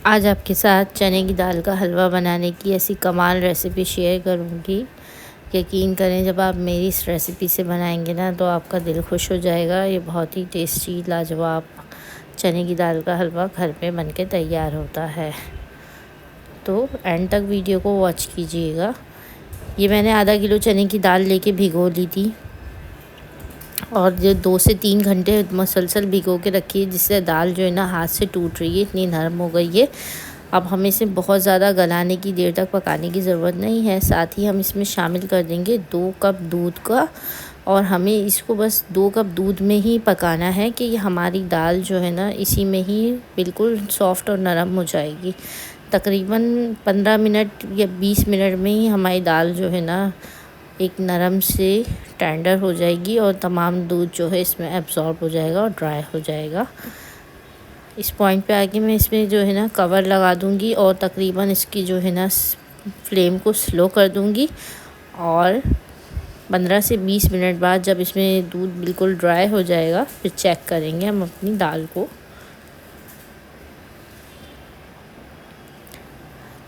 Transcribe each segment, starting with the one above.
आज आपके साथ चने की दाल का हलवा बनाने की ऐसी कमाल रेसिपी शेयर करूँगी। यकीन करें, जब आप मेरी इस रेसिपी से बनाएंगे ना तो आपका दिल खुश हो जाएगा। ये बहुत ही टेस्टी लाजवाब चने की दाल का हलवा घर पे बनके तैयार होता है। तो एंड तक वीडियो को वॉच कीजिएगा। ये मैंने आधा किलो चने की दाल लेके भिगो ली थी और जो 2 से 3 घंटे मुसलसल भिगो के रखी है, जिससे दाल जो है ना हाथ से टूट रही है, इतनी नरम हो गई है। अब हमें इसे बहुत ज़्यादा गलाने की देर तक पकाने की ज़रूरत नहीं है। साथ ही हम इसमें शामिल कर देंगे 2 कप दूध का, और हमें इसको बस 2 कप दूध में ही पकाना है कि हमारी दाल जो है ना इसी में ही बिल्कुल सॉफ़्ट और नरम हो जाएगी। तकरीबन 15 मिनट या 20 मिनट में ही हमारी दाल जो है ना एक नरम से टेंडर हो जाएगी और तमाम दूध जो है इसमें एब्ज़ॉर्ब हो जाएगा और ड्राई हो जाएगा। इस पॉइंट पे आके मैं इसमें जो है ना कवर लगा दूंगी और तकरीबन इसकी जो है ना फ्लेम को स्लो कर दूंगी, और 15 से 20 मिनट बाद जब इसमें दूध बिल्कुल ड्राई हो जाएगा फिर चेक करेंगे हम अपनी दाल को।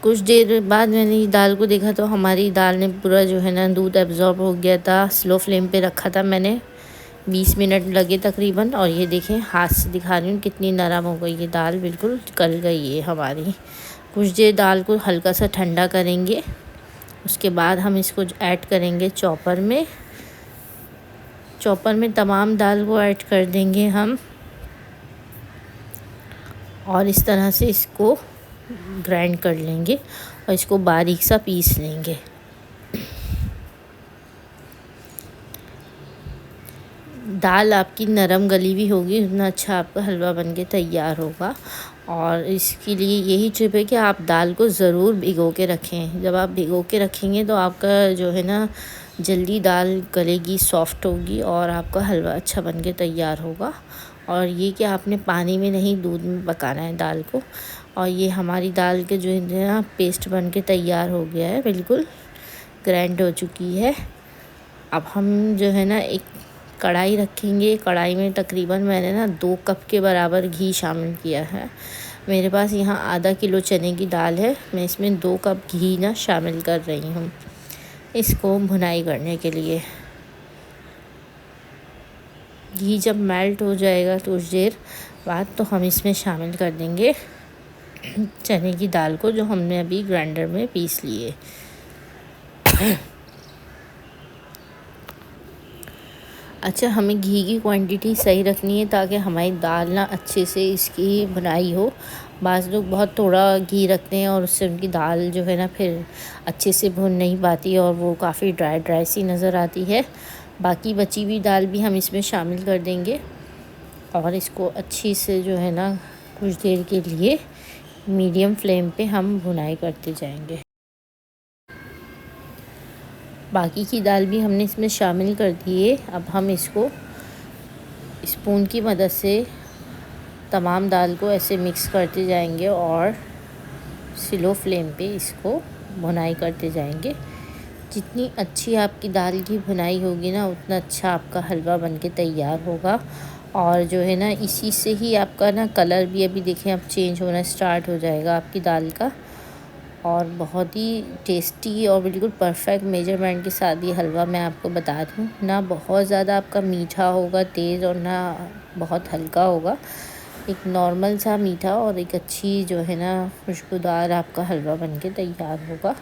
कुछ देर बाद मैंने दाल को देखा तो हमारी दाल ने पूरा जो है ना दूध एब्ज़ॉर्ब हो गया था। स्लो फ्लेम पे रखा था मैंने, 20 मिनट लगे तकरीबन, और ये देखें हाथ से दिखा रही हूँ कितनी नरम हो गई है दाल, बिल्कुल गल गई है हमारी। कुछ देर दाल को हल्का सा ठंडा करेंगे, उसके बाद हम इसको ऐड करेंगे चॉपर में। चॉपर में तमाम दाल को ऐड कर देंगे हम, और इस तरह से इसको ग्राइंड कर लेंगे और इसको बारीक सा पीस लेंगे। दाल आपकी नरम गली हुई होगी उतना अच्छा आपका हलवा बनके तैयार होगा। और इसके लिए यही टिप है कि आप दाल को ज़रूर भिगो के रखें। जब आप भिगो के रखेंगे तो आपका जो है ना जल्दी दाल गलेगी, सॉफ्ट होगी और आपका हलवा अच्छा बनके तैयार होगा। और ये कि आपने पानी में नहीं, दूध में पकाना है दाल को। और ये हमारी दाल के जो है ना पेस्ट बनके तैयार हो गया है, बिल्कुल ग्राइंड हो चुकी है। अब हम जो है ना एक कढ़ाई रखेंगे। कढ़ाई में तकरीबन मैंने ना 2 कप के बराबर घी शामिल किया है। मेरे पास यहाँ आधा किलो चने की दाल है, मैं इसमें 2 कप घी ना शामिल कर रही हूँ इसको भुनाई करने के लिए। घी जब मेल्ट हो जाएगा तो कुछ देर बाद तो हम इसमें शामिल कर देंगे चने की दाल को, जो हमने अभी ग्राइंडर में पीस लिए। अच्छा, हमें घी की क्वांटिटी सही रखनी है ताकि हमारी दाल ना अच्छे से इसकी भुनाई हो। बाज़ लोग बहुत थोड़ा घी रखते हैं और उससे उनकी दाल जो है ना फिर अच्छे से भुन नहीं पाती और वो काफ़ी ड्राई ड्राई सी नज़र आती है। बाकी बची हुई दाल भी हम इसमें शामिल कर देंगे और इसको अच्छी से जो है ना कुछ देर के लिए मीडियम फ्लेम पे हम भुनाई करते जाएंगे। बाकी की दाल भी हमने इसमें शामिल कर दी है। अब हम इसको स्पून की मदद से तमाम दाल को ऐसे मिक्स करते जाएंगे और स्लो फ्लेम पे इसको भुनाई करते जाएंगे। जितनी अच्छी आपकी दाल की भुनाई होगी ना उतना अच्छा आपका हलवा बनके तैयार होगा। और जो है ना इसी से ही आपका ना कलर भी अभी देखें अब चेंज होना स्टार्ट हो जाएगा आपकी दाल का। और बहुत ही टेस्टी और बिल्कुल परफेक्ट मेजरमेंट के साथ ये हलवा मैं आपको बता दूँ, ना बहुत ज़्यादा आपका मीठा होगा तेज़ और ना बहुत हल्का होगा। एक नॉर्मल सा मीठा और एक अच्छी जो है ना खुशबूदार आपका हलवा बनके तैयार होगा।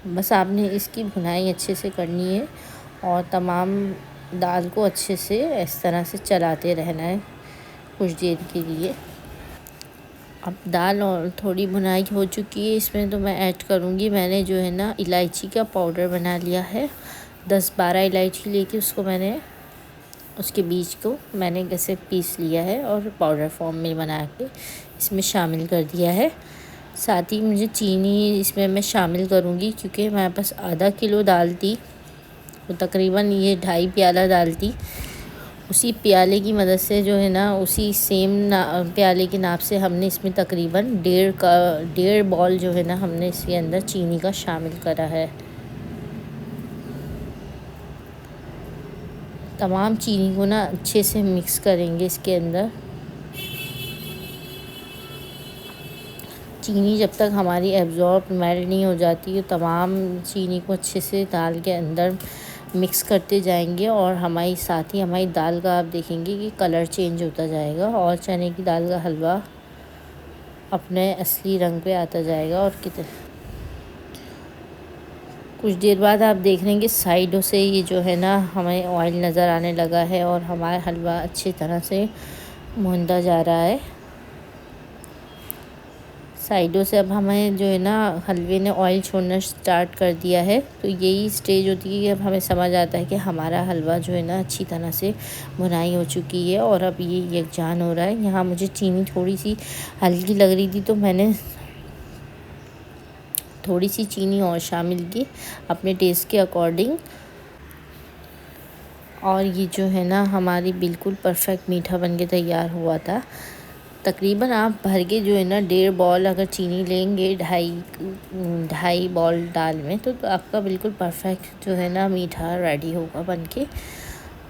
बस आपने इसकी भुनाई अच्छे से करनी है और तमाम दाल को अच्छे से इस तरह से चलाते रहना है कुछ देर के लिए। अब दाल और थोड़ी भुनाई हो चुकी है, इसमें तो मैं ऐड करूँगी, मैंने जो है ना इलायची का पाउडर बना लिया है। 10-12 इलायची लेके उसको मैंने उसके बीज को मैंने कैसे पीस लिया है और पाउडर फॉर्म में बना के इसमें शामिल कर दिया है। साथ ही मुझे चीनी इसमें मैं शामिल करूँगी क्योंकि हमारे पास आधा किलो दाल थी, तो तकरीबन ये 2.5 प्याला दाल थी। उसी प्याले की मदद से जो है ना उसी सेम प्याले के नाप से हमने इसमें तकरीबन 1.5 बॉल जो है ना हमने इसके अंदर चीनी का शामिल करा है। तमाम चीनी को ना अच्छे से मिक्स करेंगे इसके अंदर। चीनी जब तक हमारी एब्जॉर्ब मेल्ट नहीं हो जाती है, तमाम चीनी को अच्छे से दाल के अंदर मिक्स करते जाएंगे और हमारी साथ ही हमारी दाल का आप देखेंगे कि कलर चेंज होता जाएगा और चने की दाल का हलवा अपने असली रंग पे आता जाएगा। और कितने कुछ देर बाद आप देख रहे हैं कि साइडों से ये जो है ना हमें ऑयल नज़र आने लगा है और हमारा हलवा अच्छी तरह से भुनता जा रहा है। साइडों से अब हमें जो है ना हलवे ने ऑयल छोड़ना स्टार्ट कर दिया है, तो यही स्टेज होती है कि अब हमें समझ आता है कि हमारा हलवा जो है ना अच्छी तरह से भुनाई हो चुकी है और अब ये यकजान हो रहा है। यहाँ मुझे चीनी थोड़ी सी हल्की लग रही थी तो मैंने थोड़ी सी चीनी और शामिल की अपने टेस्ट के अकॉर्डिंग। और ये जो है ना हमारी बिल्कुल परफेक्ट मीठा बन के तैयार हुआ था। तकरीबन आप भर के जो है ना 1.5 बॉल अगर चीनी लेंगे 2.5 बॉल दाल में तो आपका बिल्कुल परफेक्ट जो है ना मीठा रेडी होगा बन के।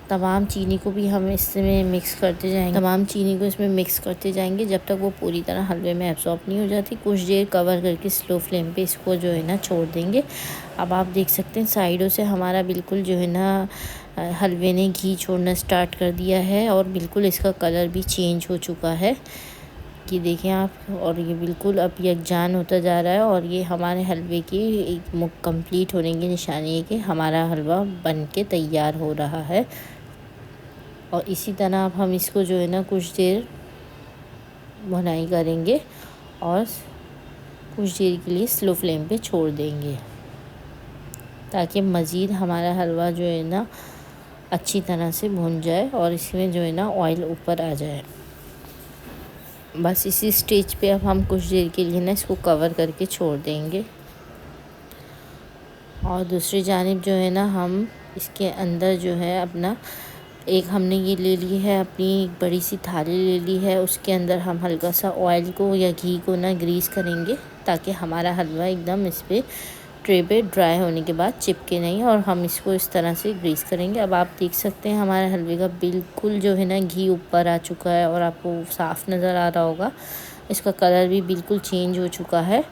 तमाम चीनी को भी हम इसमें मिक्स करते जाएंगे जब तक वो पूरी तरह हलवे में एब्जॉर्ब नहीं हो जाती। कुछ देर कवर करके स्लो फ्लेम पे इसको जो है ना छोड़ देंगे। अब आप देख सकते हैं साइडों से हमारा बिल्कुल जो है ना हलवे ने घी छोड़ना स्टार्ट कर दिया है और बिल्कुल इसका कलर भी चेंज हो चुका है, कि देखें आप। और ये बिल्कुल अब यकजान होता जा रहा है और ये हमारे हलवे की एक कंप्लीट होने की निशानी है कि हमारा हलवा बन के तैयार हो रहा है। और इसी तरह अब हम इसको जो है ना कुछ देर भुनाई करेंगे और कुछ देर के लिए स्लो फ्लेम पे छोड़ देंगे ताकि मज़ीद हमारा हलवा जो है ना अच्छी तरह से भुन जाए और इसमें जो है ना ऑयल ऊपर आ जाए। बस इसी स्टेज पे अब हम कुछ देर के लिए ना इसको कवर करके छोड़ देंगे। और दूसरी जानिब जो है ना हम इसके अंदर जो है अपना एक हमने ये ले ली है अपनी एक बड़ी सी थाली ले ली है, उसके अंदर हम हल्का सा ऑयल को या घी को ना ग्रीस करेंगे ताकि हमारा हलवा एकदम इस पर ट्रे पे ड्राई होने के बाद चिपके नहीं। और हम इसको इस तरह से ग्रीस करेंगे। अब आप देख सकते हैं हमारे हलवे का बिल्कुल जो है ना घी ऊपर आ चुका है और आपको साफ़ नज़र आ रहा होगा, इसका कलर भी बिल्कुल चेंज हो चुका है।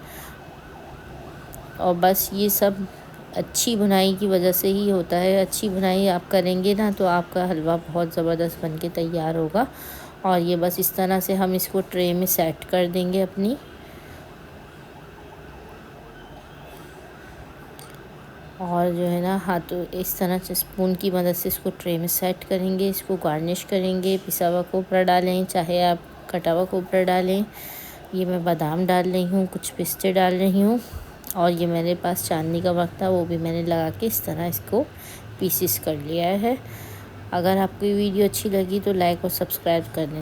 और बस ये सब अच्छी भुनाई की वजह से ही होता है। अच्छी भुनाई आप करेंगे ना तो आपका हलवा बहुत ज़बरदस्त बन के तैयार होगा। और ये बस इस तरह से हम इसको ट्रे में सेट कर देंगे अपनी। और जो है ना हाथों इस तरह से स्पून की मदद से इसको ट्रे में सेट करेंगे। इसको गार्निश करेंगे, पिसा हुआ खोपरा डालें, चाहे आप कटा हुआ खोपरा डालें। ये मैं बादाम डाल रही हूँ, कुछ पिस्ते डाल रही हूँ और ये मेरे पास चांदनी का वक्त था वो भी मैंने लगा के इस तरह इसको पीसेस कर लिया है। अगर आपको ये वीडियो अच्छी लगी तो लाइक और सब्सक्राइब कर दें।